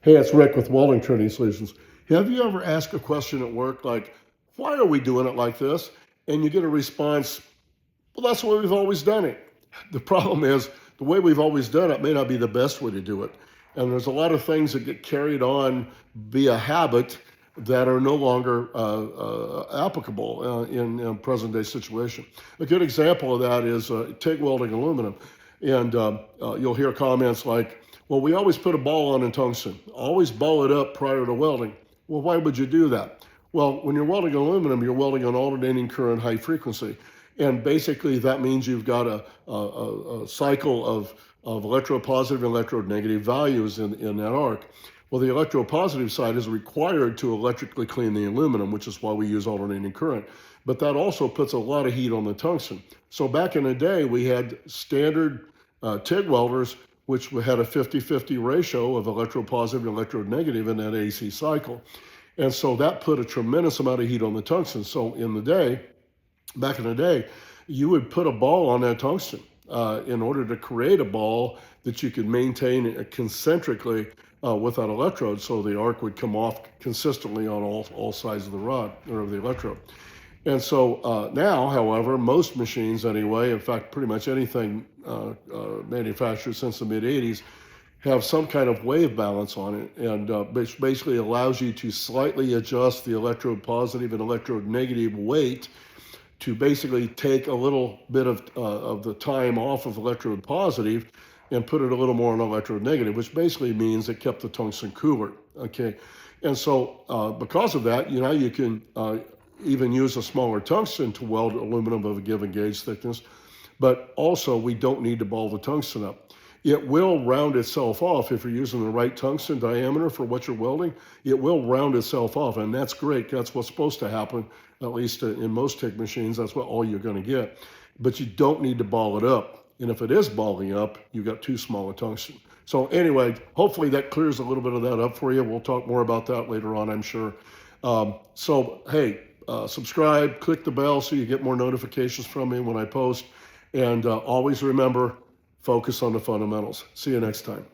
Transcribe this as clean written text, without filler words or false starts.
Hey, it's Rick with Welding Training Solutions. Have you ever asked a question at work like, why are we doing it like this? And you get a response, well, that's the way we've always done it. The problem is the way we've always done it may not be the best way to do it. And there's a lot of things that get carried on via habit that are no longer applicable in present day situation. A good example of that is TIG welding aluminum. And you'll hear comments like, well, we always put a ball on in tungsten, always ball it up prior to welding. Well, why would you do that? Well, when you're welding aluminum, you're welding on alternating current high frequency. And basically that means you've got a cycle of electropositive and electronegative values in that arc. Well, the electropositive side is required to electrically clean the aluminum, which is why we use alternating current. But that also puts a lot of heat on the tungsten. So back in the day, we had standard TIG welders, which had a 50-50 ratio of electropositive and electronegative in that AC cycle. And so that put a tremendous amount of heat on the tungsten. So back in the day, you would put a ball on that tungsten in order to create a ball that you could maintain concentrically with that electrode, so the arc would come off consistently on all sides of the rod or of the electrode. And so now, however, most machines anyway, in fact, pretty much anything manufactured since the mid 80s, have some kind of wave balance on it, and which basically allows you to slightly adjust the electrode positive and electrode negative weight to basically take a little bit of the time off of electrode positive and put it a little more on electrode negative, which basically means it kept the tungsten cooler. Okay, and so because of that, you can even use a smaller tungsten to weld aluminum of a given gauge thickness, but also we don't need to ball the tungsten up. It will round itself off if you're using the right tungsten diameter for what you're welding. It will round itself off, and that's great. That's what's supposed to happen, at least in most TIG machines. That's what all you're going to get. But you don't need to ball it up. And if it is balling up, you've got too small a tungsten. So anyway, hopefully that clears a little bit of that up for you. We'll talk more about that later on, I'm sure. Hey, subscribe, click the bell so you get more notifications from me when I post. And always remember, focus on the fundamentals. See you next time.